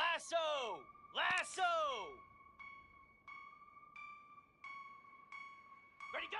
Lasso! Lasso! Ready, go!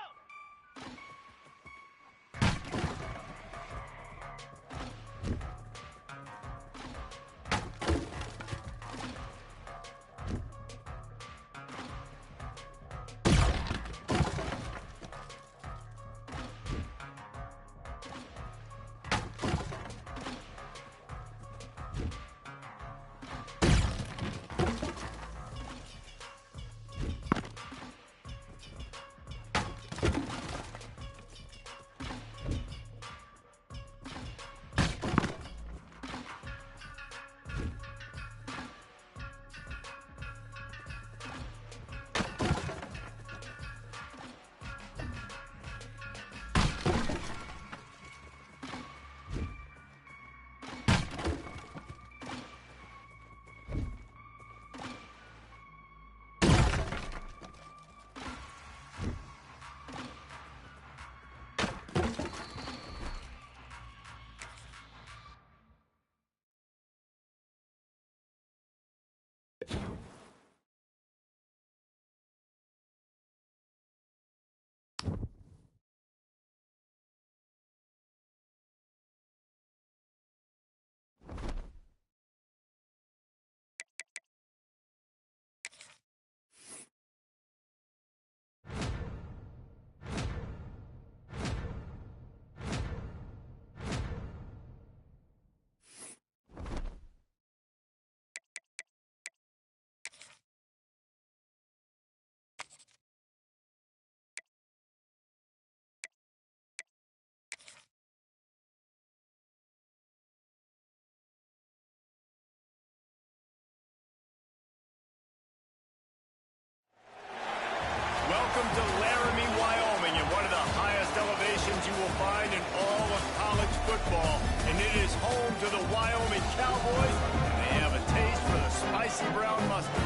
Welcome to Laramie, Wyoming, and one of the highest elevations you will find in all of college football. And it is home to the Wyoming Cowboys, and they have a taste for the spicy brown mustard.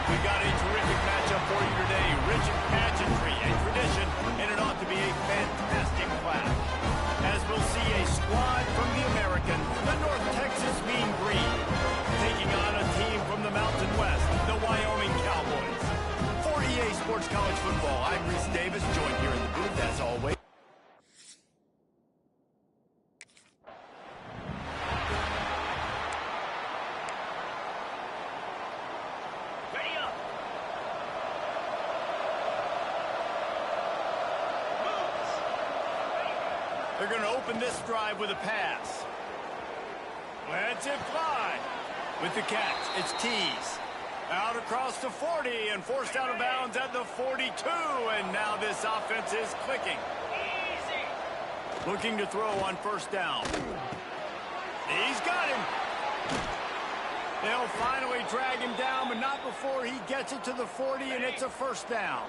We got a terrific matchup for you today, rich in pageantry and tradition, and it ought to be a fantastic clash. As we'll see a squad from the American, the North Texas Mean Green, taking on a team from the Mountain West, the Wyoming Cowboys. For EA Sports College Football, I'm Reese Davis, joined here in the booth as always. Ready up! They're going to open this drive with a pass. Let's it fly. With the catch, it's Tease. Out across the 40 and forced out of bounds at the 42. And now this offense is clicking. Easy! Looking to throw on first down. He's got him. They'll finally drag him down, but not before he gets it to the 40, and it's a first down.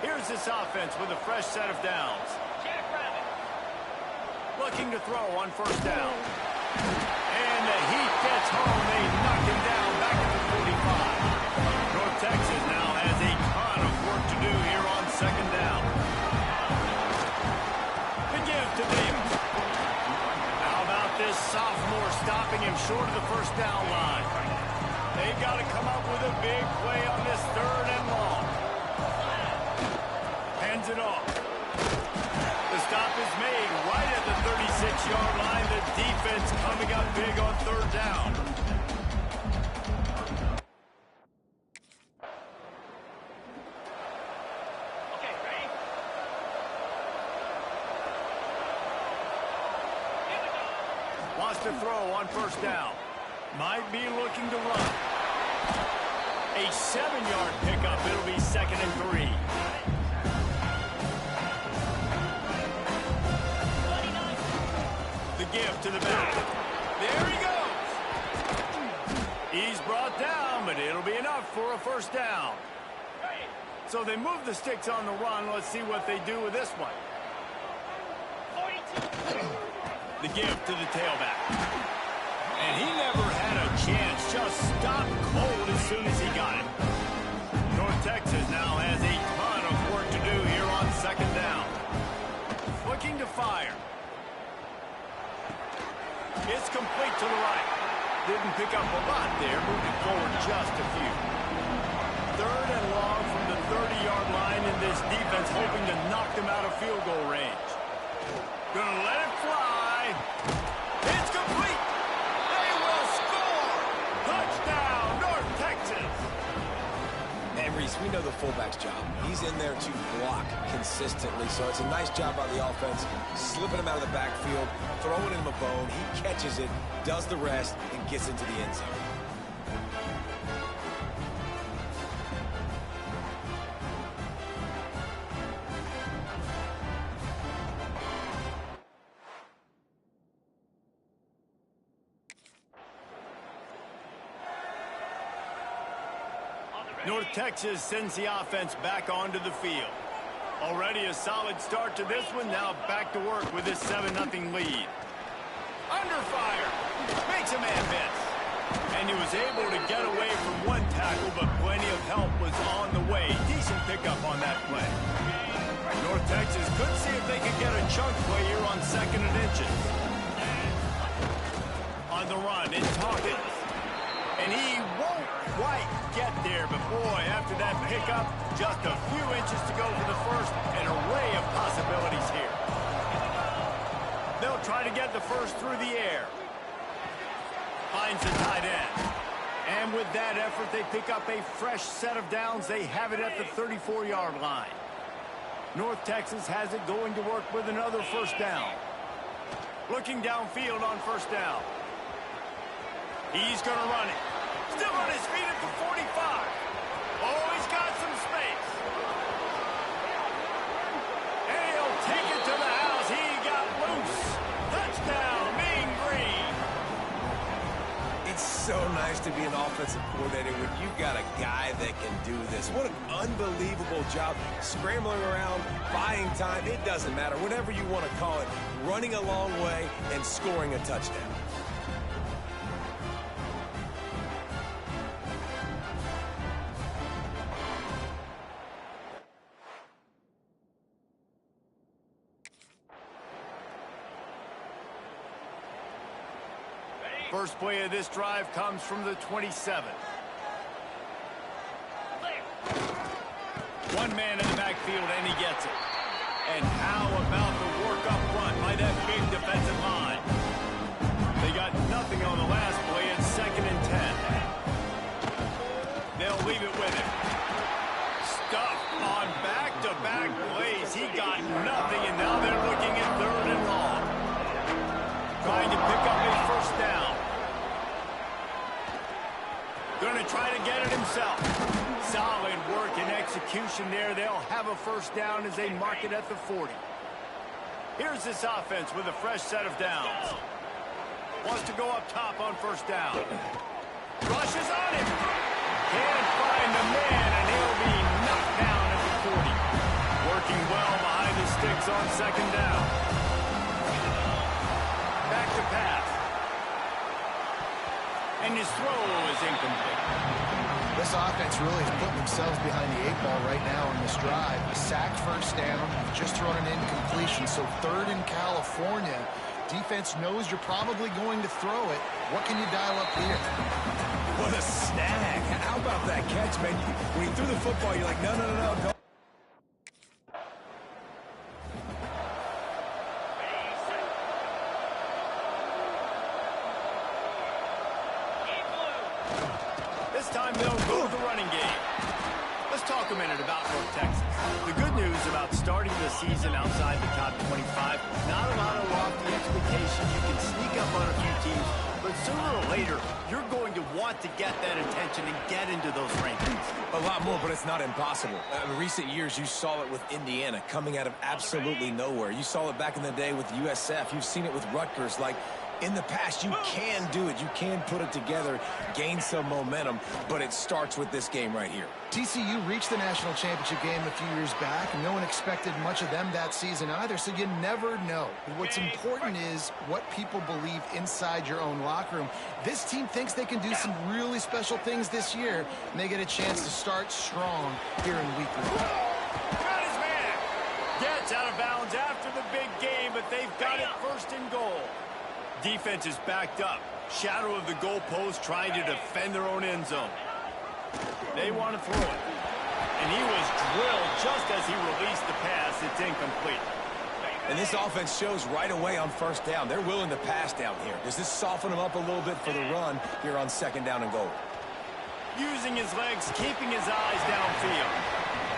Here's this offense with a fresh set of downs. Jackrabbit! Looking to throw on first down. And the heat gets home. They knock him down back at the 45. North Texas now has a ton of work to do here on second down. The give to Davis. How about this sophomore stopping him short of the first down line? They've got to come up with a big play on this third and long. Hands it off. The stop is made right at the 36-yard line. The defense coming up big on third down. Okay, ready? Here we go! Wants to throw on first down. Might be looking to run. A 7-yard pickup. It'll be 2nd and 3. The give to the back. There he goes. He's brought down, but it'll be enough for a first down. So they move the sticks on the run. Let's see what they do with this one. 42! The give to the tailback. And he never had a chance. Just stopped cold as soon as he got it. North Texas now has a ton of work to do here on second down. Looking to fire. It's complete to the right. didn't pick up a lot there, moving forward just a few. 3rd and long from the 30-yard line, and this defense hoping to knock them out of field goal range. Gonna let it fly. It's complete. They will score. Touchdown, North Texas. And Reese, we know the fullback's job. He's in there to block consistently, so it's a nice job by the offense, slipping him out of the backfield, throwing him a bone. He catches it, does the rest, and gets into the end zone. North Texas sends the offense back onto the field. Already a solid start to this one. Now back to work with this 7-0 lead. Under fire. Makes a man miss. And he was able to get away from one tackle, but plenty of help was on the way. Decent pickup on that play. North Texas could see if they could get a chunk play here on 2nd and inches. On the run, it's Hawkins. And he won't quite get there, but boy, after that pickup, just a few inches to go for the first. An array of possibilities here. They'll try to get the first through the air. Finds the tight end. And with that effort, they pick up a fresh set of downs. They have it at the 34-yard line. North Texas has it, going to work with another first down. Looking downfield on first down. He's going to run it. Still on his feet at the 45. Oh, he's got some space. And he'll take it to the house. He got loose. Touchdown, Mean Green. It's so nice to be an offensive coordinator when you've got a guy that can do this. What an unbelievable job. Scrambling around, buying time, it doesn't matter. Whatever you want to call it, running a long way and scoring a touchdown. First play of this drive comes from the 27. One man in the backfield, and he gets it. And how about the work up front by that big defensive line? They got nothing on the last play. It's 2nd and 10. They'll leave it with him. Stuff on back-to-back plays. He got nothing, and now they're looking at 3rd and long. Trying to pick up a first down. Going to try to get it himself. Solid work and execution there. They'll have a first down as they mark it at the 40. Here's this offense with a fresh set of downs. Wants to go up top on first down. Rushes on him. Can't find the man, and he'll be knocked down at the 40. Working well behind the sticks on 2nd down. Back to pass. And his throw is incomplete. This offense really is putting themselves behind the 8 ball right now in this drive. A sacked first down, just thrown an incompletion. So 3rd in California. Defense knows you're probably going to throw it. What can you dial up here? What a snag. How about that catch, man? When he threw the football, you're like, no, don't. This time they'll go to the running game. Let's talk a minute about North Texas. The good news about starting the season outside the top 25, not a lot of lofty expectations. You can sneak up on a few teams, but sooner or later, you're going to want to get that attention and get into those rankings. A lot more, but it's not impossible. In recent years, you saw it with Indiana coming out of absolutely nowhere. You saw it back in the day with USF. You've seen it with Rutgers. Like, in the past, you can do it. You can put it together, gain some momentum, but it starts with this game right here. TCU reached the national championship game a few years back, and no one expected much of them that season either, so you never know. What's important is what people believe inside your own locker room. This team thinks they can do some really special things this year, and they get a chance to start strong here in week 1. Got his man. Gets out of bounds after the big game, but they've got it 1st and goal. Defense is backed up. Shadow of the goalpost, trying to defend their own end zone. They want to throw it. And he was drilled just as he released the pass. It's incomplete. And this offense shows right away on first down. They're willing to pass down here. Does this soften them up a little bit for the run here on second down and goal? Using his legs, keeping his eyes downfield.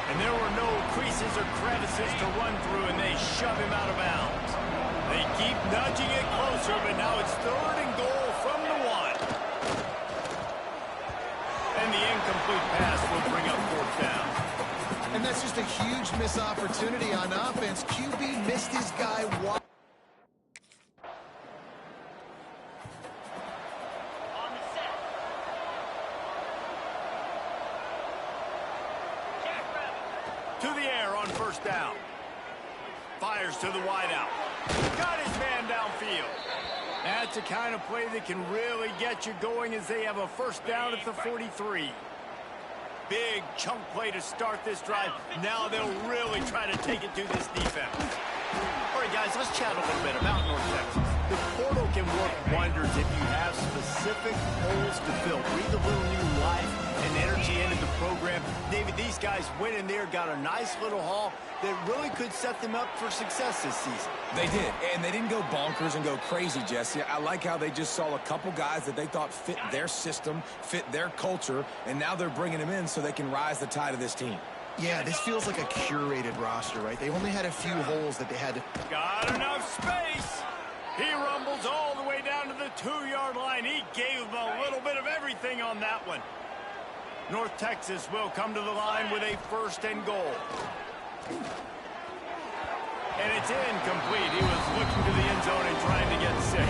And there were no creases or crevices to run through, and they shove him out of bounds. They keep nudging it closer, but now it's third and goal from the 1. And the incomplete pass will bring up fourth down. And that's just a huge missed opportunity on offense. QB missed his guy wide. On the set. Jackrabbit. To the air on first down. Fires to the wideout. Got his man downfield. That's a kind of play that can really get you going as they have a first down at the 43. Big chunk play to start this drive. Now they'll really try to take it to this defense. All right, guys, let's chat a little bit about North Texas. The portal can work wonders if you have specific holes to fill. Breathe a little new life and energy into the program. David, these guys went in there, got a nice little haul that really could set them up for success this season. They did, and they didn't go bonkers and go crazy, Jesse. I like how they just saw a couple guys that they thought fit their system, fit their culture, and now they're bringing them in so they can rise the tide of this team. Yeah, this feels like a curated roster, right? They only had a few holes that they had to... Got enough space. He rumbles all the way down to the 2-yard line. He gave them a little bit of everything on that one. North Texas will come to the line with a first and goal. And it's incomplete. He was looking to the end zone and trying to get 6.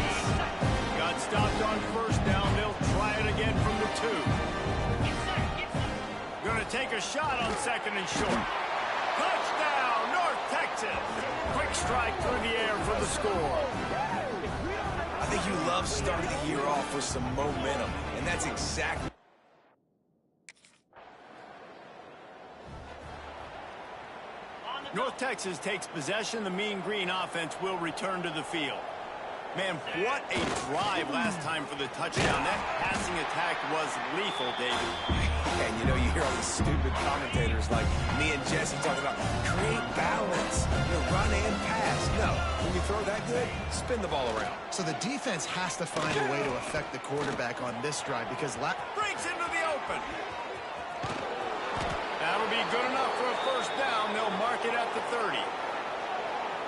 Got stopped on first down. They'll try it again from the 2. Going to take a shot on second and short. Touchdown, North Texas. Quick strike through the air for the score. I think you love starting the year off with some momentum, and that's exactly... North Texas takes possession. The Mean Green offense will return to the field. Man, what a drive last time for the touchdown. That passing attack was lethal, David. And, you know, you hear all these stupid commentators like me and Jesse talking about create balance, run and pass. No, when you throw that good, spin the ball around. So the defense has to find a way to affect the quarterback on this drive because... Breaks into the open. That'll be good enough for a first down. They'll mark it at the 30.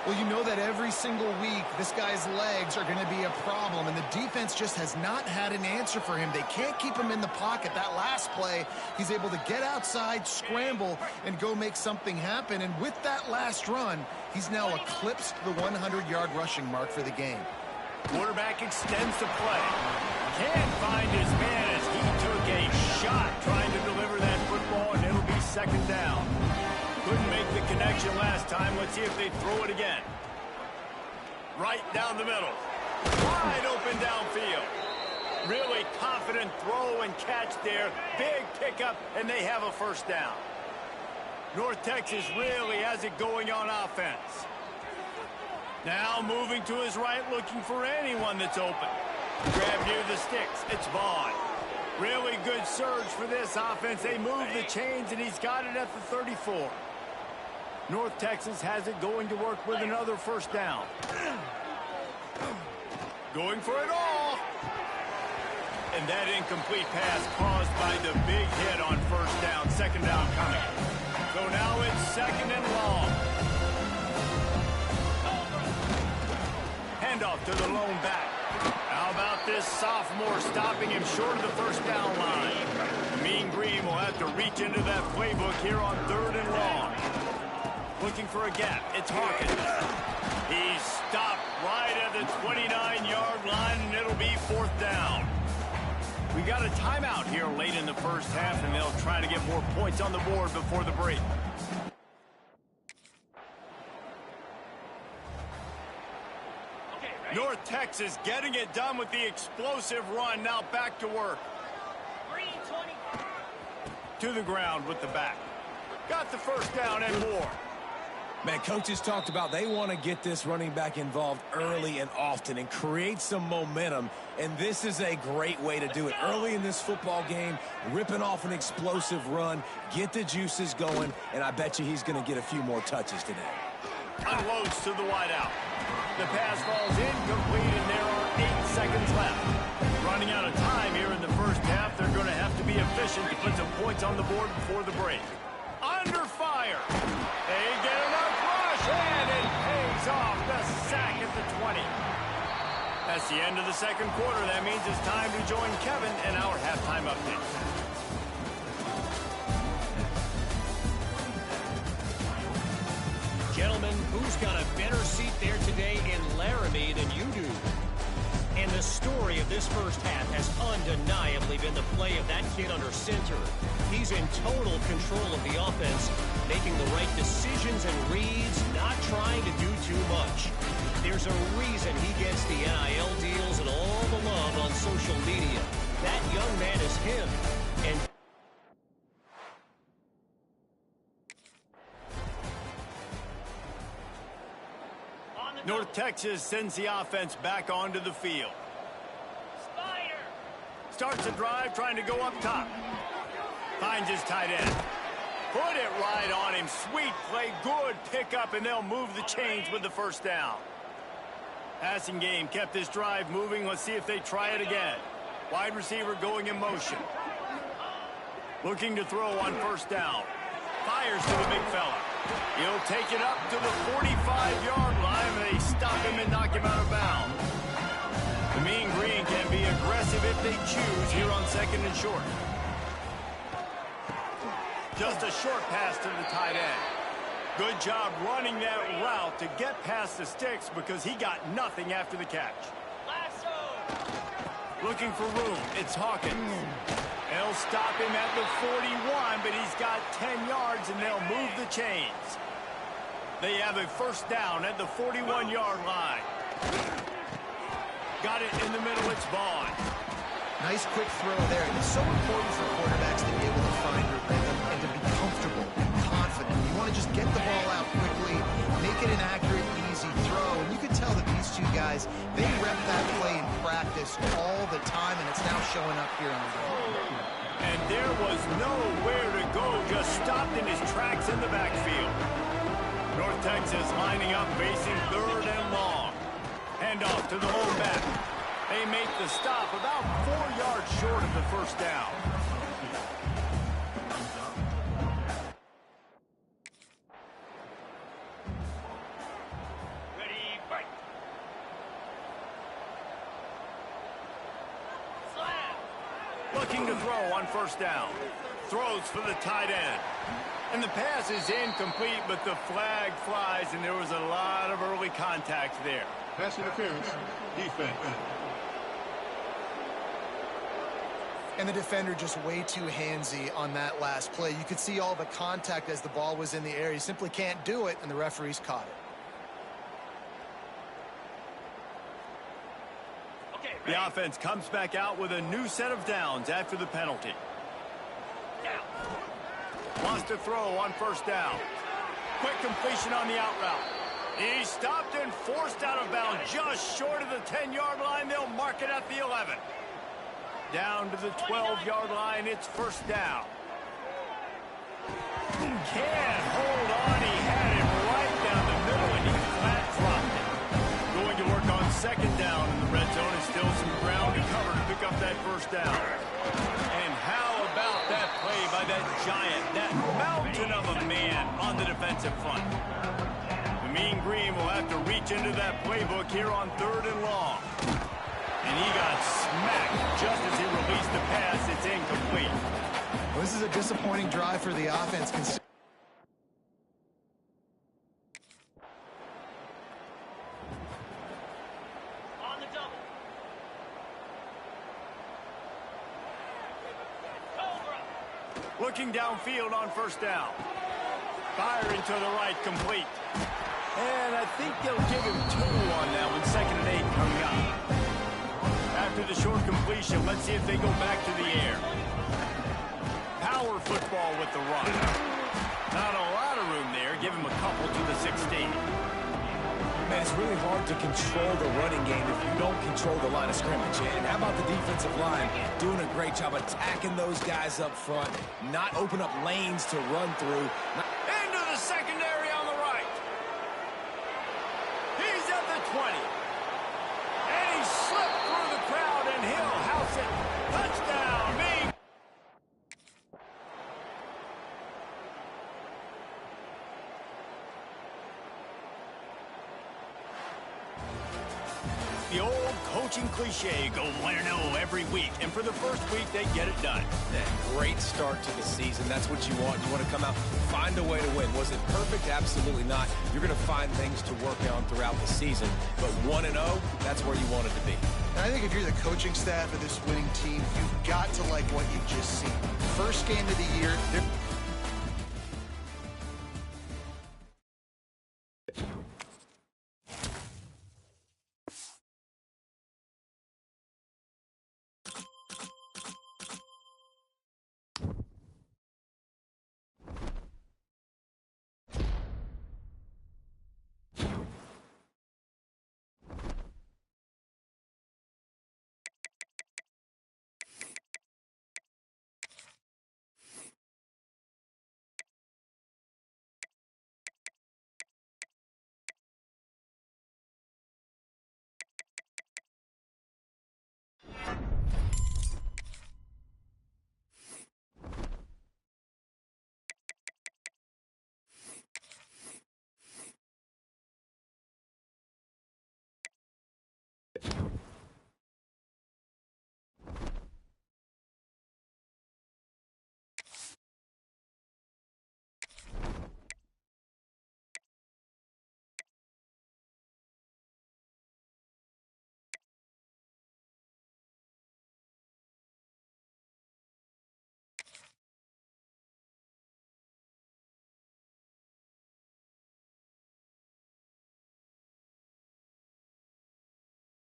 Well, you know that every single week, this guy's legs are going to be a problem, and the defense just has not had an answer for him. They can't keep him in the pocket. That last play, he's able to get outside, scramble, and go make something happen. And with that last run, he's now eclipsed the 100-yard rushing mark for the game. Quarterback extends the play. Can't find his man as he took a shot trying to deliver that football, and it'll be second down. Couldn't make the connection last time. Let's see if they throw it again. Right down the middle. Wide open downfield. Really confident throw and catch there. Big pickup, and they have a first down. North Texas really has it going on offense. Now moving to his right, looking for anyone that's open. Grab near the sticks. It's Vaughn. Really good surge for this offense. They move the chains, and he's got it at the 34. North Texas has it going to work with another first down. Going for it all. And that incomplete pass caused by the big hit on first down. Second down coming. So now it's second and long. Handoff to the lone back. How about this sophomore stopping him short of the first down line? Mean Green will have to reach into that playbook here on third and long. Looking for a gap. It's Hawkins. He's stopped right at the 29-yard line, and it'll be fourth down. We got a timeout here late in the first half, and they'll try to get more points on the board before the break. North Texas getting it done with the explosive run. Now back to work. Green 20. To the ground with the back. Got the first down and more. Man, coaches talked about they want to get this running back involved early and often and create some momentum, and this is a great way to do it. Early in this football game, ripping off an explosive run, get the juices going, and I bet you he's going to get a few more touches today. Unloads to the wideout. The pass falls incomplete, and there are 8 seconds left. Running out of time here in the first half, they're going to have to be efficient to put some points on the board before the break. Under fire. They get enough rush, and it pays off. The sack at the 20. That's the end of the second quarter. That means it's time to join Kevin in our halftime update. Gentlemen, who's got a better seat there today in Laramie than you do? And the story of this first half has undeniably been the play of that kid under center. He's in total control of the offense, making the right decisions and reads, not trying to do too much. There's a reason he gets the NIL deals and all the love on social media. That young man is him. And North Texas sends the offense back onto the field. Spider. Starts a drive trying to go up top. Finds his tight end. Put it right on him. Sweet play. Good pickup, and they'll move the chains with the first down. Passing game kept this drive moving. Let's see if they try it again. Wide receiver going in motion. Looking to throw on first down. Fires to the big fella. He'll take it up to the 45-yard line. They stop him and knock him out of bounds. The Mean Green can be aggressive if they choose here on second and short. Just a short pass to the tight end. Good job running that route to get past the sticks because he got nothing after the catch. Lasso. Looking for room. It's Hawkins. They'll stop him at the 41, but he's got 10 yards, and they'll move the chains. They have a first down at the 41-yard line. Got it in the middle. It's Vaughn. Nice quick throw there. It's so important for quarterbacks to be able to find your rhythm and to be comfortable and confident. You want to just get the ball out quickly, make it an accurate, easy throw. And you can tell that these two guys, they rep that play in practice all the time, and it's now showing up here on the field. And there was nowhere to go, just stopped in his tracks in the backfield. North Texas lining up, facing third and long. Handoff to the home back. They make the stop about 4 yards short of the first down. Ready, fight. Slam. Looking to throw on first down. Throws for the tight end. And the pass is incomplete, but the flag flies, and there was a lot of early contact there. Pass interference, defense. And the defender just way too handsy on that last play. You could see all the contact as the ball was in the air. He simply can't do it, and the referees caught it. Okay, ready. The offense comes back out with a new set of downs after the penalty. Down. Wants to throw on first down. Quick completion on the out route. He stopped and forced out of bounds just short of the 10-yard line. They'll mark it at the 11. Down to the 12-yard line. It's first down. Can't hold on. He had it right down the middle, and he flat dropped it. Going to work on second down in the red zone, and still some ground to cover to pick up that first down. And how about that play by that giant, that mountain of a man on the defensive front? The Mean Green will have to reach into that playbook here on third and long. And he got smacked just as he released the pass. It's incomplete. Well, this is a disappointing drive for the offense. On the double. Cobra. Looking downfield on first down. Firing to the right, complete. And I think they'll give him 2 on that one. 2nd and 8 coming up. After the short completion, let's see if they go back to the air. Power football with the run. Not a lot of room there. give him a couple to the 16. Man, it's really hard to control the running game if you don't control the line of scrimmage. And how about the defensive line doing a great job attacking those guys up front, not open up lanes to run through. Into the secondary on the right. He's at the 20. And he slipped through the crowd, and he'll house it. Touchdown, me. The old coaching cliche, go 1-0 every week. And for the first week, they get it done. Yeah, great start to the season. That's what you want. You want to come out, find a way to win. Was it perfect? Absolutely not. You're going to find things to work on throughout the season. But 1-0, that's where you want it to be. And I think if you're the coaching staff of this winning team, you've got to like what you've just seen. First game of the year.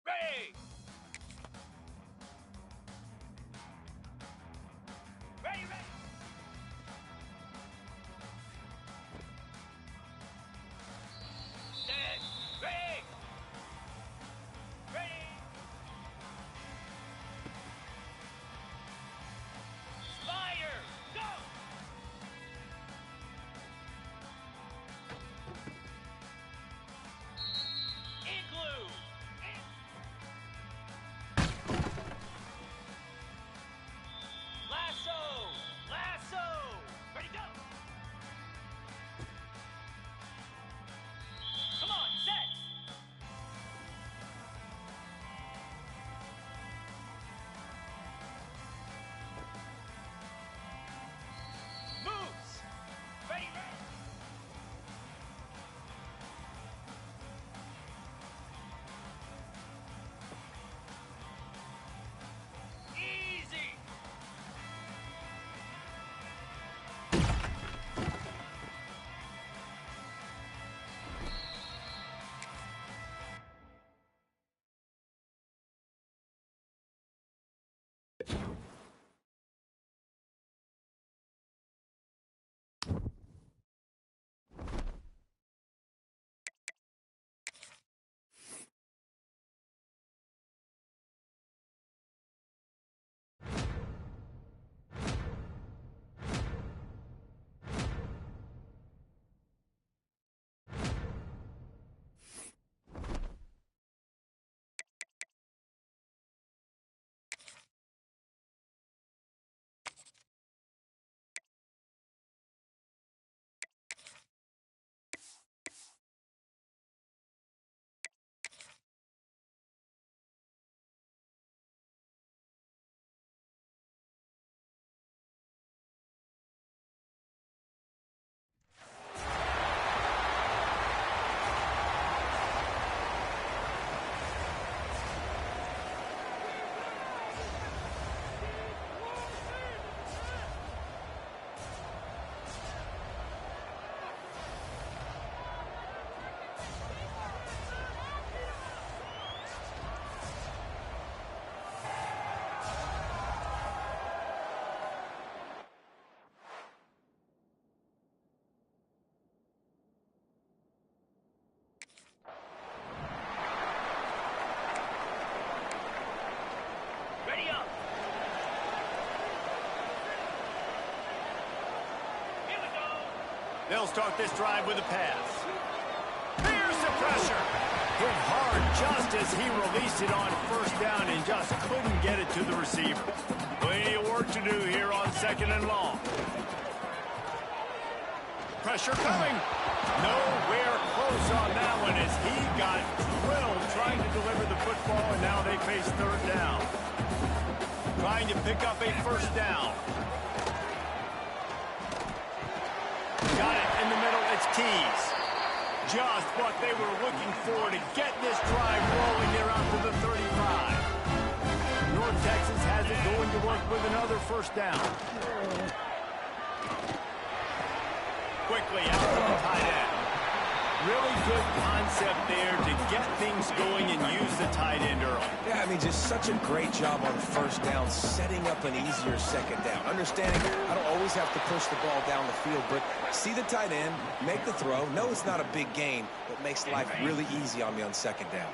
Ready! Ready, ready! Set! Ready! Ready! Fire! Go! Igloo! They'll start this drive with a pass. Here's the pressure. Hit hard just as he released it on first down and just couldn't get it to the receiver. Plenty of work to do here on 2nd and long. Pressure coming. Nowhere close on that one as he got drilled trying to deliver the football, and now they face 3rd down. Trying to pick up a 1st down. Got it in the middle. It's Keys. Just what they were looking for to get this drive rolling there out to the 35. North Texas has it going to work with another 1st down. Quickly out to the tight end. Really good concept there to get things going and use the tight end early. Yeah, I mean, just such a great job on 1st down, setting up an easier 2nd down. Understanding I don't always have to push the ball down the field, but see the tight end, make the throw. No, it's not a big gain, but makes life really easy on me on 2nd down.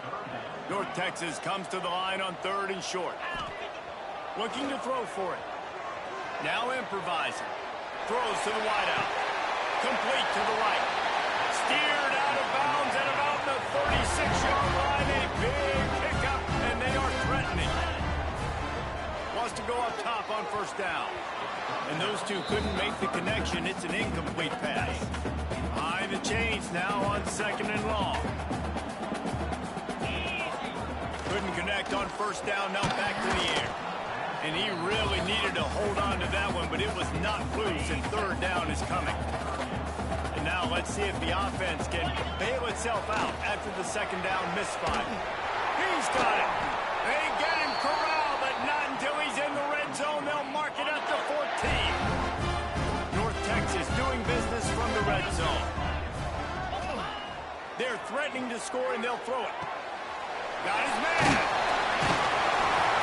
North Texas comes to the line on 3rd and short. Looking to throw for it. Now improvising. Throws to the wideout. Complete to the right. Steered out of bounds at about the 36-yard line. A big pickup, and they are threatening. Wants to go up top on 1st down. And those two couldn't make the connection. It's an incomplete pass. Behind the chains now on 2nd and long. Couldn't connect on 1st down. Now back to the air. And he really needed to hold on to that one, but it was not loose, and 3rd down is coming. And now let's see if the offense can bail itself out after the 2nd down misfire. He's got it. They get him corralled, but not until he's in the red zone. They'll mark it at the 14. North Texas doing business from the red zone. They're threatening to score, and they'll throw it. Got his man.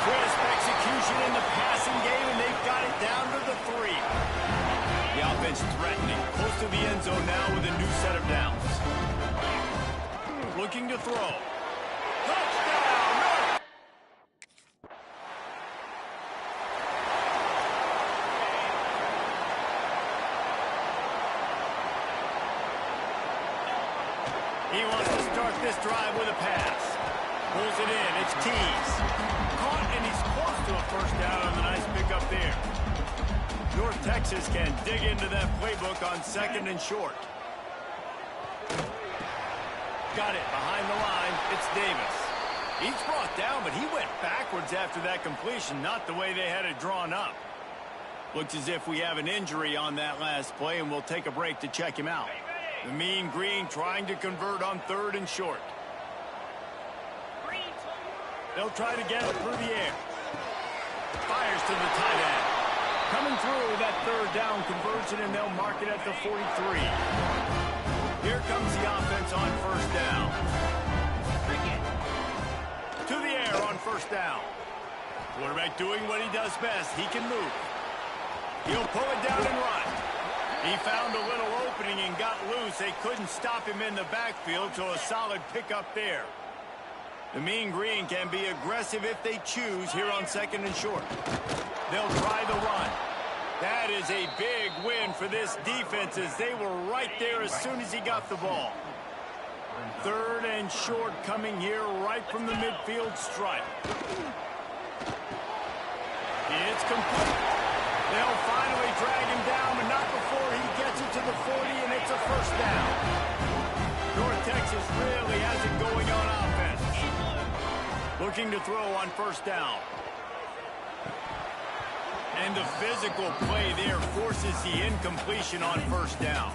Crisp execution in the passing game, and they've got it down to the 3. The offense threatening, close to the end zone now with a new set of downs. Looking to throw. Touchdown! He wants to start this drive with a pass. Pulls it in. It's Keys. Caught, and he's close to a 1st down on the nice pickup there. North Texas can dig into that playbook on 2nd and short. Got it behind the line. It's Davis. He's brought down, but he went backwards after that completion, not the way they had it drawn up. Looks as if we have an injury on that last play, and we'll take a break to check him out. The Mean Green trying to convert on 3rd and short. They'll try to get it through the air. Fires to the tight end. Coming through that 3rd down conversion, and they'll mark it at the 43. Here comes the offense on 1st down. To the air on 1st down. Quarterback doing what he does best. He can move. He'll pull it down and run. He found a little opening and got loose. They couldn't stop him in the backfield, so a solid pickup there. The Mean Green can be aggressive if they choose here on 2nd and short. They'll try the run. That is a big win for this defense as they were right there as soon as he got the ball. 3rd and short coming here right from the midfield stripe. It's complete. They'll finally drag him down, but not before he gets it to the 40, and it's a 1st down. North Texas really has it going on offense. Looking to throw on 1st down. And the physical play there forces the incompletion on 1st down.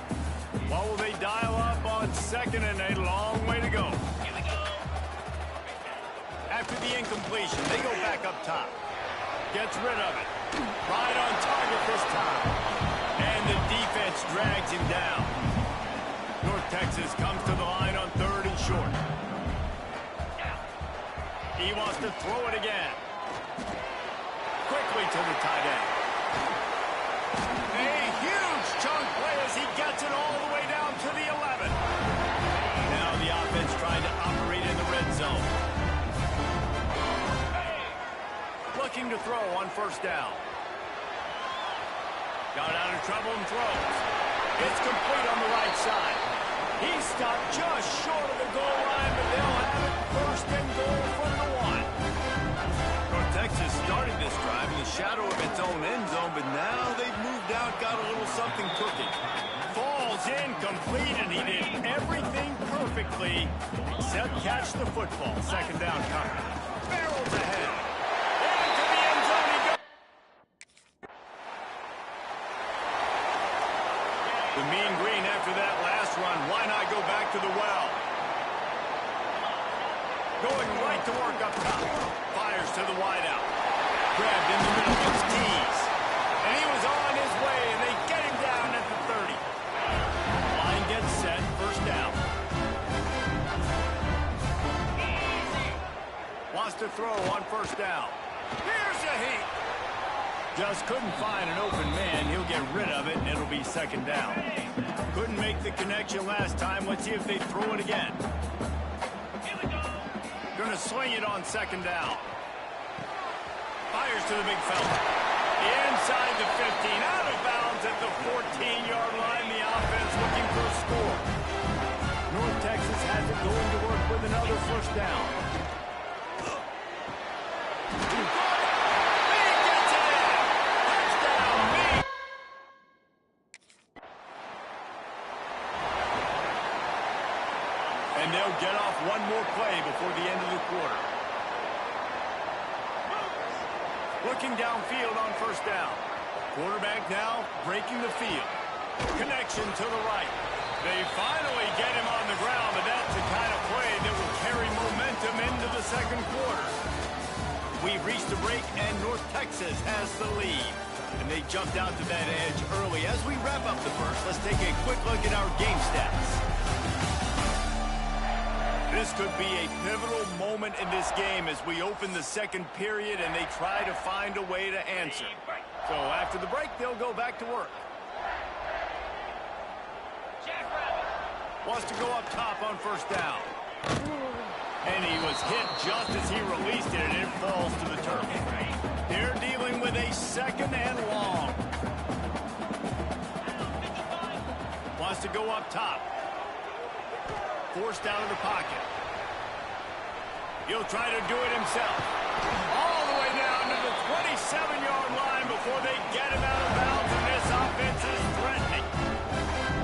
What will they dial up on 2nd, and a long way to go. After the incompletion, they go back up top. Gets rid of it. Right on target this time. And the defense drags him down. North Texas comes to the line on 3rd and short. He wants to throw it again. Quickly to the tight end. A huge chunk play as he gets it all the way down to the 11. Now the offense trying to operate in the red zone. Looking to throw on 1st down. Got out of trouble and throws. It's complete on the right side. He's stopped just short of the goal line, but they'll have it first and goal from the 1. North Texas started this drive in the shadow of its own end zone, but now they've moved out, got a little something cooking. Falls incomplete, and he did everything perfectly except catch the football. Second down coming. Barrels ahead. Into the end zone he goes. The mean green after that last run. Why not go back to the well? Going right to work up top. Fires to the wideout. Grabbed in the middle of his tees. And he was on his way, and they get him down at the 30. Line gets set. First down. Wants to throw on first down. Here's a heat. Just couldn't find an open man. He'll get rid of it, and it'll be second down. Couldn't make the connection last time. Let's see if they throw it again. Here we go. Gonna swing it on second down. Fires to the big fella. Inside the 15. Out of bounds at the 14-yard line. The offense looking for a score. North Texas has it going to work with another first down. And they'll get off one more play before the end of the quarter. Looking downfield on first down. Quarterback now breaking the field. Connection to the right. They finally get him on the ground, but that's the kind of play that will carry momentum into the second quarter. We've reached the break, and North Texas has the lead. And they jumped out to that edge early. As we wrap up the first, let's take a quick look at our game stats. This could be a pivotal moment in this game as we open the second period and they try to find a way to answer. So after the break, they'll go back to work. Wants to go up top on first down. And he was hit just as he released it, and it falls to the turf. They're dealing with a second and long. Wants to go up top. Forced out of the pocket. He'll try to do it himself. All the way down to the 27-yard line before they get him out of bounds, and this offense is threatening.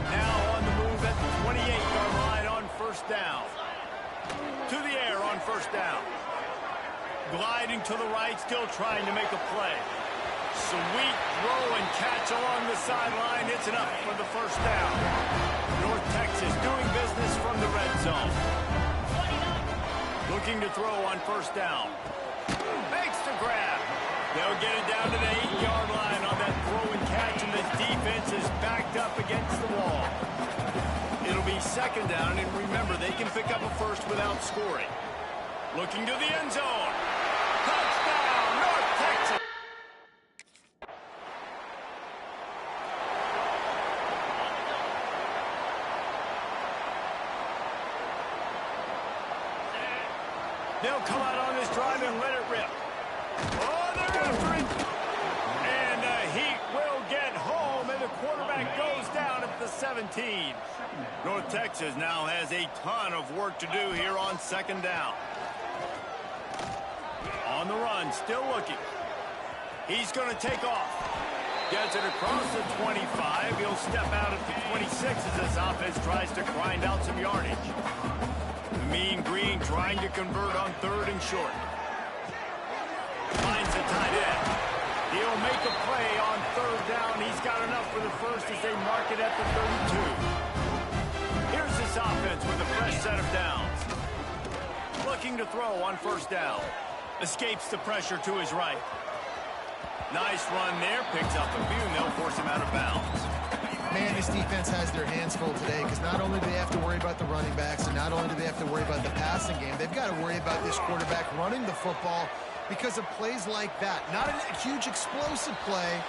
Now on the move at the 28-yard line on first down. To the air on first down. Gliding to the right, still trying to make a play. Sweet throw and catch along the sideline. It's enough for the first down. North Texas doing business from the red zone. Looking to throw on first down. Makes the grab. They'll get it down to the 8-yard line on that throw and catch, and the defense is backed up against the wall. It'll be second down, and remember, they can pick up a first without scoring. Looking to the end zone. Touchdown, North Texas. They'll come out on this drive and let it rip. Oh, they're after it. And the Heat will get home, and the quarterback goes down at the 17. North Texas now has a ton of work to do here on second down. On the run, still looking. He's going to take off. Gets it across the 25. He'll step out at the 26 as this offense tries to grind out some yardage. The mean green trying to convert on third and short. Finds a tight end. He'll make a play on third down. He's got enough for the first as they mark it at the 32. Here's this offense with a fresh set of downs. Looking to throw on first down. Escapes the pressure to his right. Nice run there. Picks up a few, and they'll force him out of bounds. Man, this defense has their hands full today because not only do they have to worry about the running backs and not only do they have to worry about the passing game, they've got to worry about this quarterback running the football because of plays like that. Not a huge explosive play,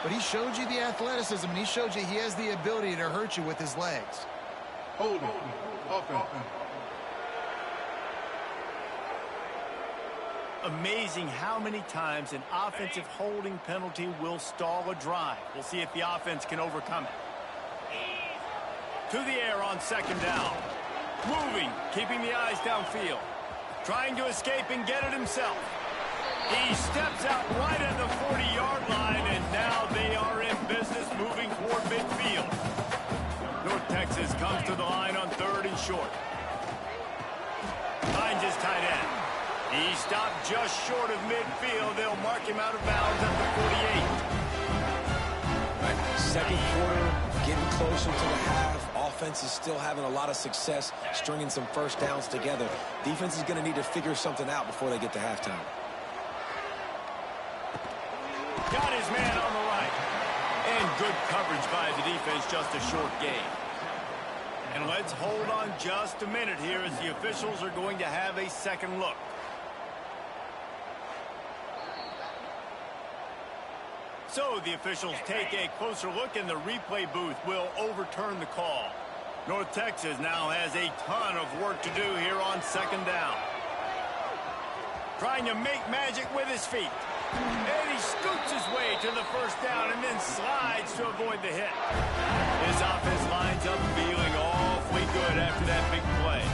but he showed you the athleticism, and he showed you he has the ability to hurt you with his legs. Hold on. Offense. Amazing how many times an offensive holding penalty will stall a drive. We'll see if the offense can overcome it. To the air on second down. Moving, keeping the eyes downfield. Trying to escape and get it himself. He steps out right at the 40-yard line, and now they are in business moving toward midfield. North Texas comes to the line on 3rd and short. Finds his tight end. He stopped just short of midfield. They'll mark him out of bounds at the 48. Right. Second quarter, getting closer to the half. Offense is still having a lot of success stringing some first downs together. Defense is going to need to figure something out before they get to halftime. Got his man on the right. And good coverage by the defense, just a short gain. And let's hold on just a minute here as the officials are going to have a second look. So the officials take a closer look, and the replay booth will overturn the call. North Texas now has a ton of work to do here on second down. Trying to make magic with his feet. And he scoots his way to the first down and then slides to avoid the hit. His offense lines up feeling awfully good after that big play.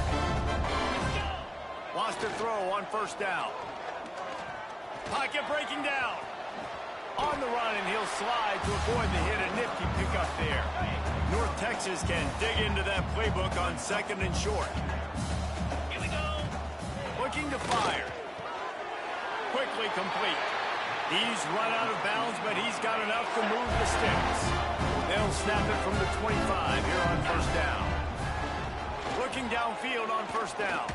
Wants to throw on first down. Pocket breaking down. On the run, and he'll slide to avoid the hit. A nifty pickup there. North Texas can dig into that playbook on 2nd and short. Here we go. Looking to fire. Quickly complete. He's run out of bounds, but he's got enough to move the sticks. They'll snap it from the 25 here on first down. Looking downfield on first down.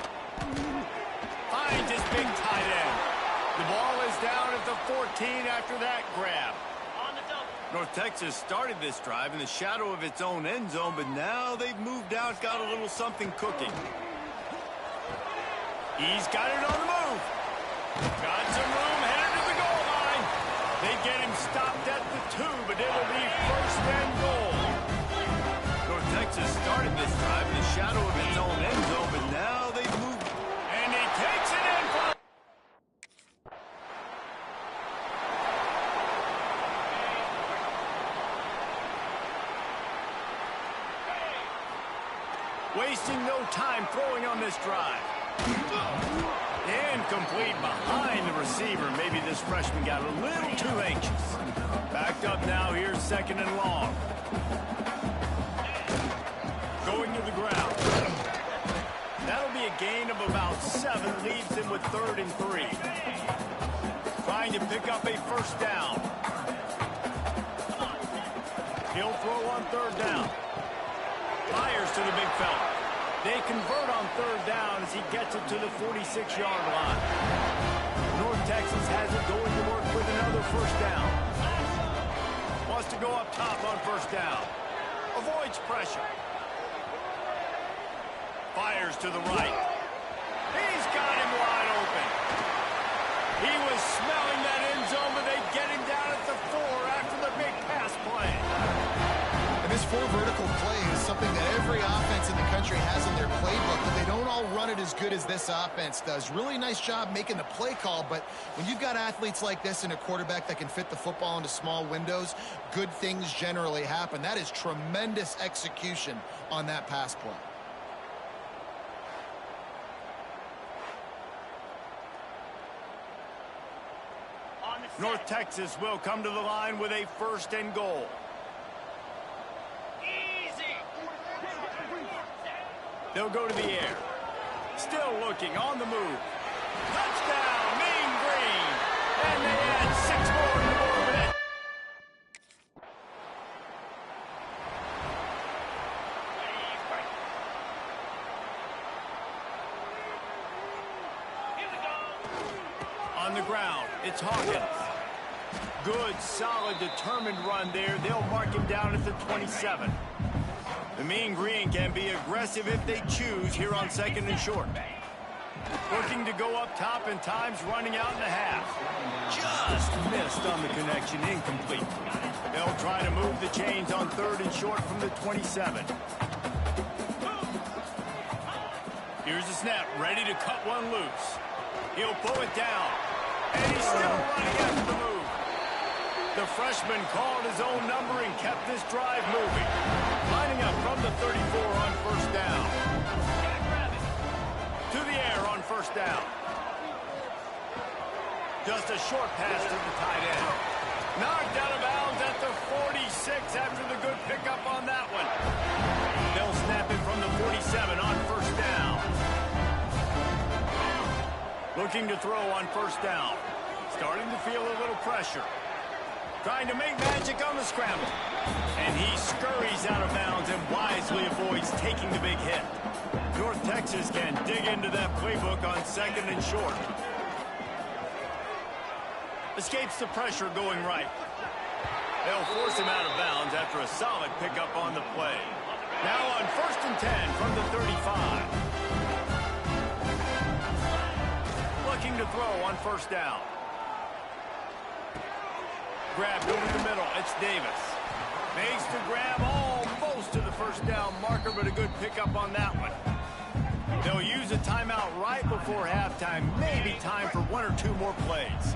Finds his big tight end. The ball is down at the 14 after that grab. On the double. North Texas started this drive in the shadow of its own end zone, but now they've moved out, got a little something cooking. He's got it on the move. Got some room, headed to the goal line. They get him stopped at the 2, but it will be 1st and goal. North Texas started this drive in the shadow of its own end zone, but now they've moved. And he takes it in for... Wasting no time throwing on this drive. Incomplete behind the receiver. Maybe this freshman got a little too anxious. Backed up now. Here's 2nd and long. Going to the ground. That'll be a gain of about 7. Leaves him with 3rd and 3. Trying to pick up a first down. He'll throw on 3rd down. Fires to the big fella. They convert on 3rd down as he gets it to the 46-yard line. North Texas has it going to work with another first down. Wants to go up top on first down. Avoids pressure. Fires to the right. He's got him wide open. He was smelling that end zone, but they get him down at the 4 after the big pass play. This 4 vertical play is something that every offense in the country has in their playbook, but they don't all run it as good as this offense does. Really nice job making the play call, but when you've got athletes like this and a quarterback that can fit the football into small windows, good things generally happen. That is tremendous execution on that pass play. North Texas will come to the line with a 1st and goal. They'll go to the air. Still looking, on the move. Touchdown, Mean Green. And they add 6 more to the board. Here we go. On the ground, it's Hawkins. Good, solid, determined run there. They'll mark him down at the 27. The Mean Green can be aggressive if they choose here on 2nd and short. Looking to go up top, and time's running out in the half. Just missed on the connection, incomplete. They'll try to move the chains on 3rd and short from the 27. Here's the snap, ready to cut one loose. He'll pull it down, and he's still running after the move. The freshman called his own number and kept this drive moving. Lining up from the 34 on first down. To the air on first down. Just a short pass to the tight end. Knocked out of bounds at the 46 after the good pickup on that one. They'll snap it from the 47 on first down. Looking to throw on first down. Starting to feel a little pressure. Trying to make magic on the scramble. And he scurries out of bounds and wisely avoids taking the big hit. North Texas can dig into that playbook on second and short. Escapes the pressure going right. They'll force him out of bounds after a solid pickup on the play. Now on first and 10 from the 35. Looking to throw on first down. Grabbed over the middle. It's Davis. Makes the grab almost to the first down marker, but a good pickup on that one. They'll use a timeout right before halftime. Maybe time for one or two more plays.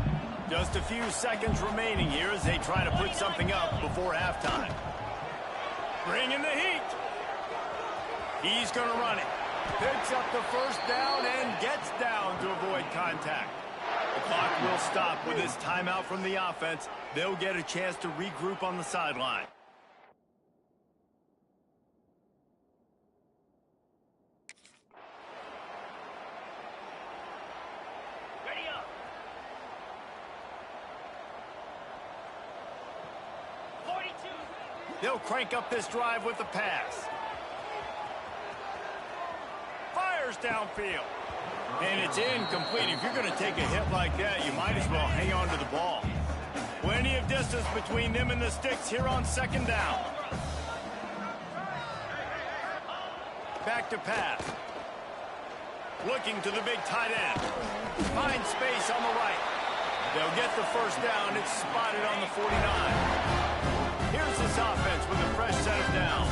Just a few seconds remaining here as they try to put something up before halftime. Bringing the heat. He's going to run it. Picks up the first down and gets down to avoid contact. The clock will stop with this timeout from the offense. They'll get a chance to regroup on the sideline. Ready up. 42. They'll crank up this drive with the pass. Fires downfield. And it's incomplete. If you're going to take a hit like that, you might as well hang on to the ball. Plenty of distance between them and the sticks here on second down. Back to pass. Looking to the big tight end. Finds space on the right. They'll get the first down. It's spotted on the 49. Here's this offense with a fresh set of downs.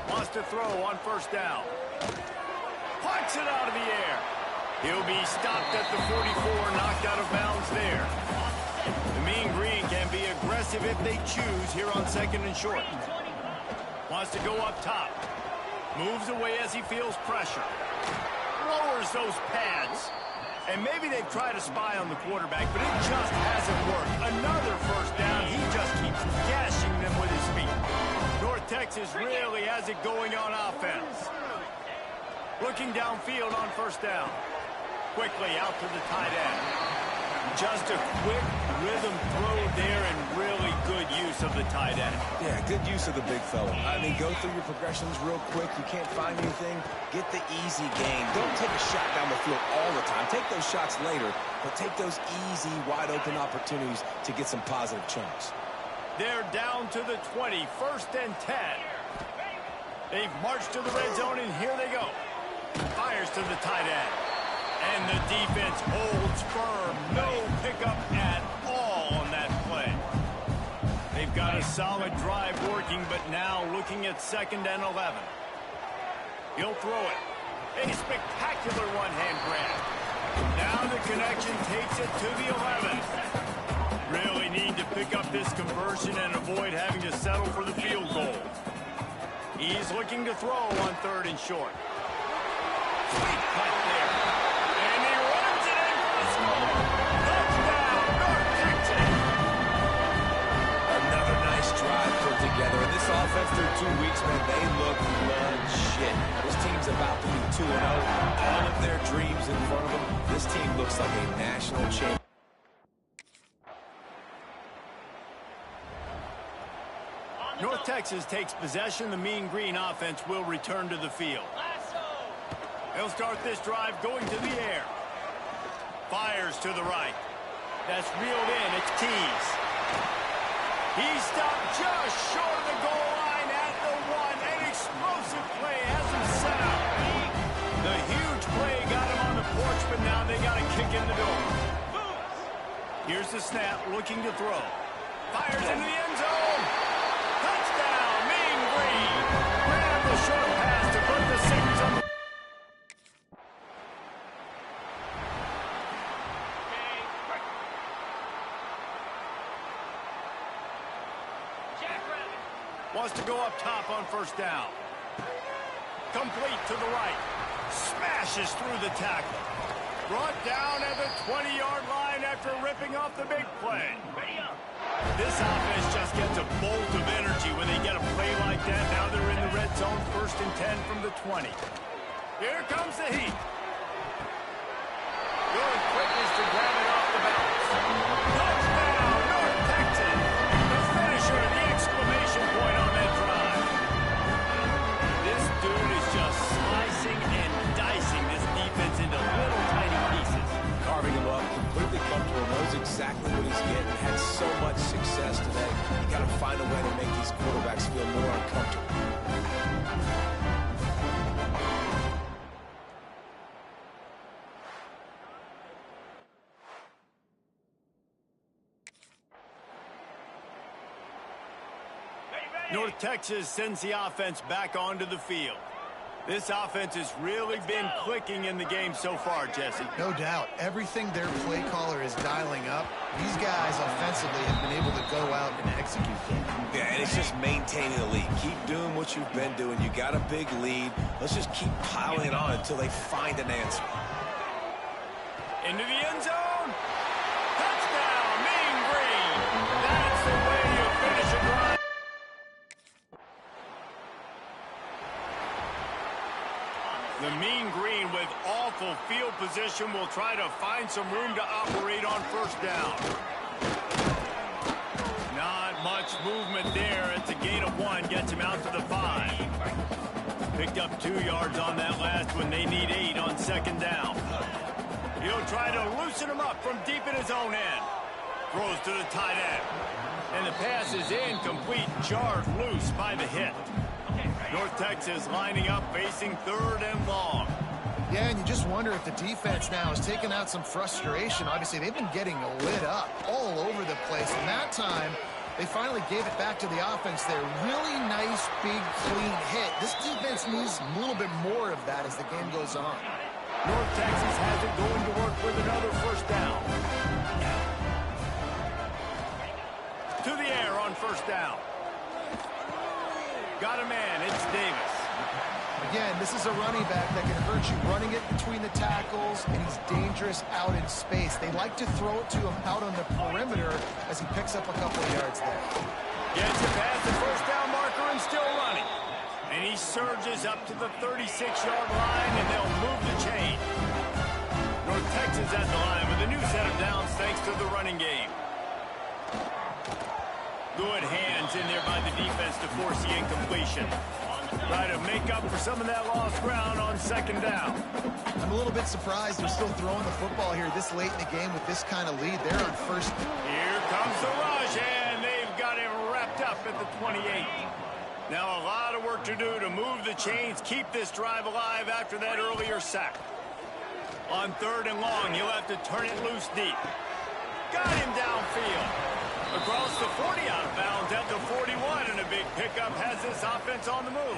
Wants to throw on first down. Punts it out of the air. He'll be stopped at the 44, knocked out of bounds there. The Mean Green can be aggressive if they choose here on second and short. Wants to go up top. Moves away as he feels pressure. Lowers those pads. And maybe they've tried to spy on the quarterback, but it just hasn't worked. Another first down. He just keeps gashing them with his feet. North Texas really has it going on offense. Looking downfield on first down. Quickly out to the tight end. Just a quick rhythm throw there and really good use of the tight end. Yeah, good use of the big fella. I mean, go through your progressions real quick. You can't find anything. Get the easy gain. Don't take a shot down the field all the time. Take those shots later, but take those easy, wide-open opportunities to get some positive chunks. They're down to the 20, first and 10. They've marched to the red zone, and here they go. Fires to the tight end. And the defense holds firm. No pickup at all on that play. They've got a solid drive working, but now looking at second and 11. He'll throw it. A spectacular one-hand grab. Now the connection takes it to the 11. Really need to pick up this conversion and avoid having to settle for the field goal. He's looking to throw on third and short. Sweet cut there. And he runs it in for the score. Touchdown, North Texas. Another nice drive put together. And this offense through 2 weeks, man, they look legit. This team's about to be 2-0. All of their dreams in front of them. This team looks like a national champion. North Texas takes possession. The Mean Green offense will return to the field. They'll start this drive going to the air. Fires to the right. That's reeled in. It's Keys. He stopped just short of the goal line at the 1. An explosive play has him set up. The huge play got him on the porch, but now they got a kick in the door. Here's the snap, looking to throw. Fires into the end zone. Touchdown, Mean Green. Grab the short pass to put the 6 on the... Wants to go up top on first down. Complete to the right. Smashes through the tackle. Brought down at the 20-yard line after ripping off the big play. Ready up. This offense just gets a bolt of energy when they get a play like that. Now they're in the red zone, 1st and 10 from the 20. Here comes the heat. Good quickness to grab it off the bounce. Touchdown, North Texas. The finisher, the exclamation point on that drive. This dude is just slicing and dicing this defense into little tiny pieces. Carving him up, completely comfortable, knows exactly what he's getting, had so much success today. You got to find a way to make these quarterbacks feel more uncomfortable. North Texas sends the offense back onto the field. This offense has really been clicking in the game so far, Jesse. No doubt. Everything their play caller is dialing up, these guys offensively have been able to go out and execute that. Yeah, and it's just maintaining the lead. Keep doing what you've been doing. You got a big lead. Let's just keep piling it on until they find an answer. Into the end zone. Touchdown, Mean Green. That's the way you finish a drive. The Mean Green, with awful field position, will try to find some room to operate on first down. Not much movement there. It's a gain of 1. Gets him out to the 5. Picked up 2 yards on that last one. They need 8 on 2nd down. He'll try to loosen him up from deep in his own end. Throws to the tight end. And the pass is incomplete, jarred loose by the hit. North Texas lining up, facing 3rd and long. Yeah, and you just wonder if the defense now is taking out some frustration. Obviously, they've been getting lit up all over the place. And that time, they finally gave it back to the offense there. Really nice, big, clean hit. This defense needs a little bit more of that as the game goes on. North Texas has it going to work with another first down. To the air on first down. Got a man, it's Davis. Again, this is a running back that can hurt you running it between the tackles, and he's dangerous out in space. They like to throw it to him out on the perimeter as he picks up a couple of yards there. Gets it past the first down marker and still running. And he surges up to the 36-yard line, and they'll move the chain. North Texas at the line with a new set of downs thanks to the running game. Good hands in there by the defense to force the incompletion. Try to make up for some of that lost ground on 2nd down. I'm a little bit surprised they're still throwing the football here this late in the game with this kind of lead. They're on first. Here comes the rush, and they've got him wrapped up at the 28. Now a lot of work to do to move the chains, keep this drive alive after that earlier sack. On 3rd and long, he'll have to turn it loose deep. Got him downfield. Across the 40 out of bounds at the 41, and a big pickup has this offense on the move.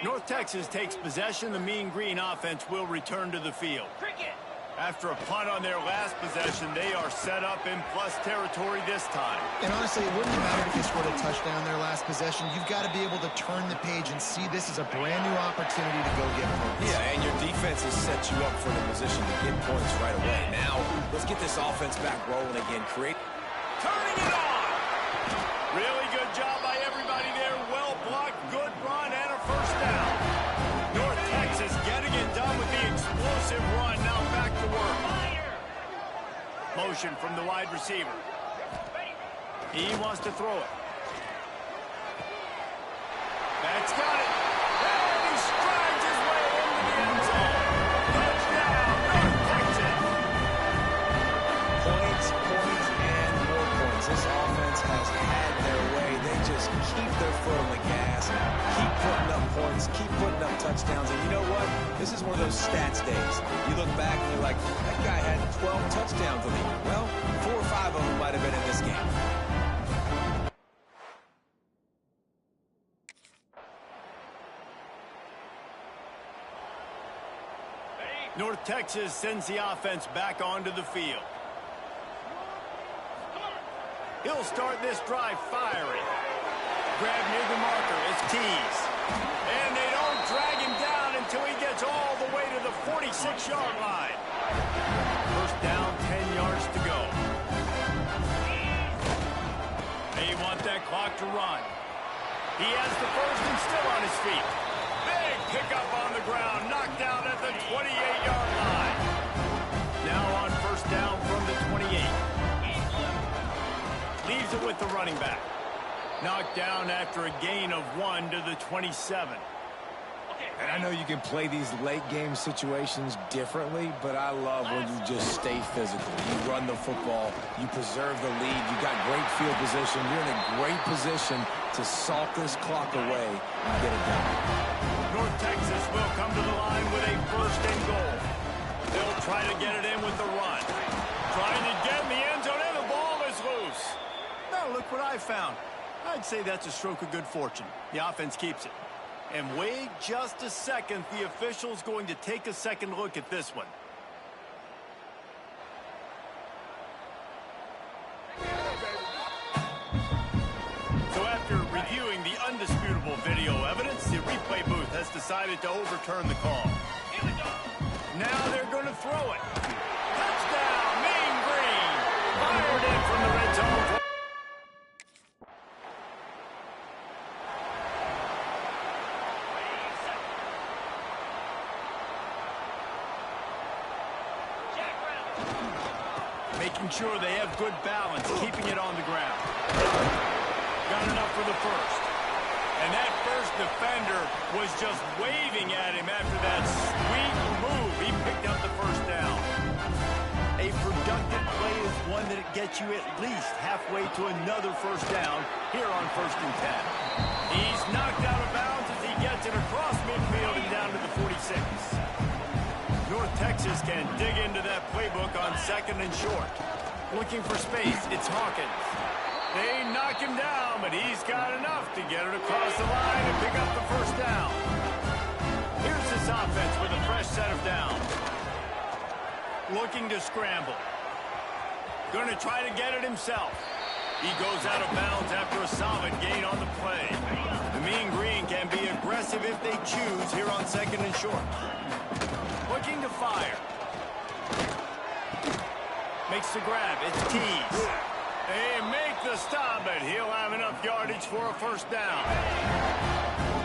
North Texas takes possession. The Mean Green offense will return to the field. Cricket. After a punt on their last possession, they are set up in plus territory this time. And honestly, it wouldn't matter if they scored a touchdown their last possession. You've got to be able to turn the page and see this as a brand new opportunity to go get points. Yeah, and your defense has set you up for the position to get points right away. Now, let's get this offense back rolling again. Turning it on! Really good job by everybody there. Well blocked, good run, and a first down. North Texas getting it done with the explosive run. Now back to work. Motion from the wide receiver. He wants to throw it. That's got it. And he strides his way into the end zone. Touchdown, North Texas. Points, and more points. This offense has had their way. They just keep their foot on the gas, keep putting up points, keep putting up touchdowns. And you know what? This is one of those stats days. You look back and you're like, that guy had 12 touchdowns in the year. Well, 4 or 5 of them might have been in this game. North Texas sends the offense back onto the field. He'll start this drive firing. Grab near the marker. It's tease. And they don't drag him down until he gets all the way to the 46-yard line. First down, 10 yards to go. They want that clock to run. He has the first and still on his feet. Big pickup on the ground, knocked down at the 28-yard line. Now on first down from the 28. Leaves it with the running back. Knocked down after a gain of 1 to the 27. And I know you can play these late game situations differently, but I love when you just stay physical. You run the football, you preserve the lead, you got great field position, you're in a great position to salt this clock away and get it done. North Texas will come to the line with a first and goal. They'll try to get it in with the run. Trying to get in the end zone, and the ball is loose. Now look what I found. I'd say that's a stroke of good fortune. The offense keeps it. And wait just a second. The official's going to take a second look at this one. So after reviewing the undisputable video evidence, the replay booth has decided to overturn the call. Now they're going to throw it. Touchdown, Mean Green. Fired in from the red zone. Making sure they have good balance, keeping it on the ground. Got enough for the first. And that first defender was just waving at him after that sweet move. He picked up the first down. A productive play is one that gets you at least halfway to another first down here on 1st and 10. He's knocked out of bounds as he gets it across midfield and down to the 46. North Texas can dig into that playbook on 2nd and short. Looking for space, it's Hawkins. They knock him down, but he's got enough to get it across the line and pick up the first down. Here's this offense with a fresh set of downs. Looking to scramble. Going to try to get it himself. He goes out of bounds after a solid gain on the play. The Mean Green can be aggressive if they choose here on 2nd and short. Looking to fire. Makes the grab. It's tease. They make the stop, but he'll have enough yardage for a first down.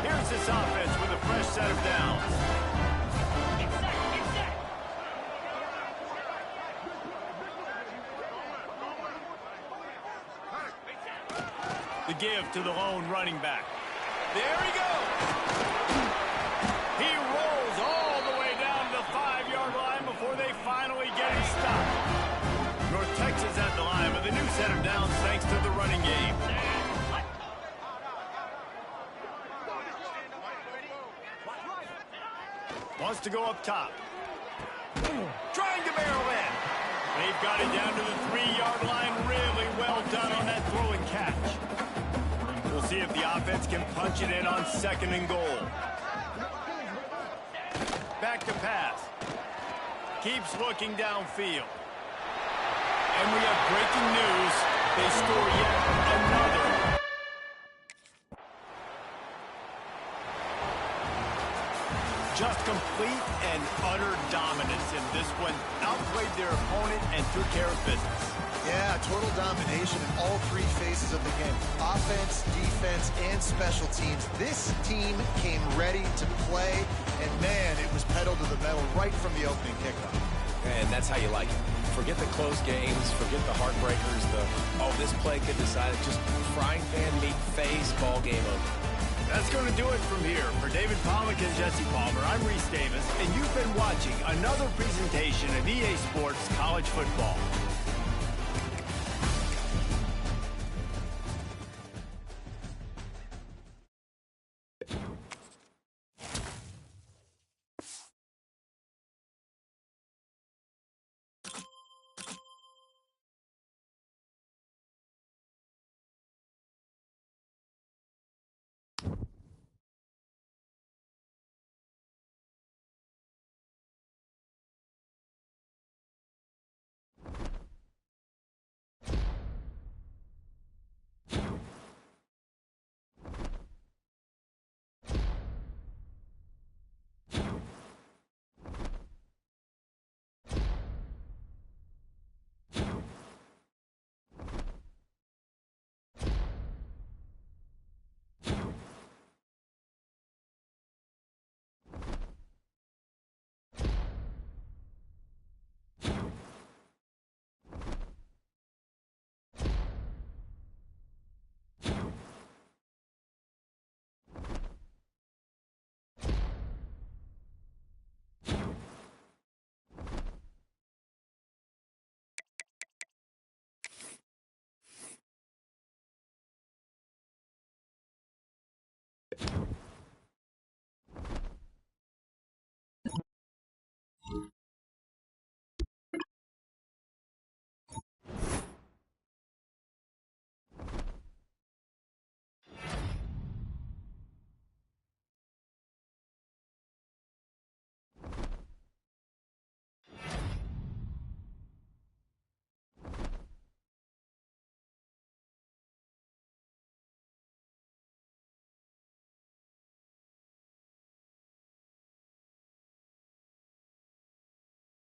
Here's this offense with a fresh set of downs. The give to the lone running back. There he goes. He rolls all the way down to the 5-yard line before they finally get him stopped. North Texas at the line with a new set of downs thanks to the running game. Wants to go up top. Trying to barrel in. They've got it down to the 3-yard line. Really well done on that throw and catch. We'll see if the offense can punch it in on 2nd and goal. Back to pass. Keeps looking downfield. And we have breaking news. They score yet another. Just complete and utter dominance in this one. Outplayed their opponent and took care of business. Yeah, total domination in all 3 phases of the game. Offense, defense, and special teams. This team came ready to play, and man, it was pedal to the metal right from the opening kickoff. And that's how you like it. Forget the close games, forget the heartbreakers, this play could decide it. Just frying pan meat face, ball game over. That's going to do it from here. For David Pollack and Jesse Palmer, I'm Reese Davis, and you've been watching another presentation of EA Sports College Football.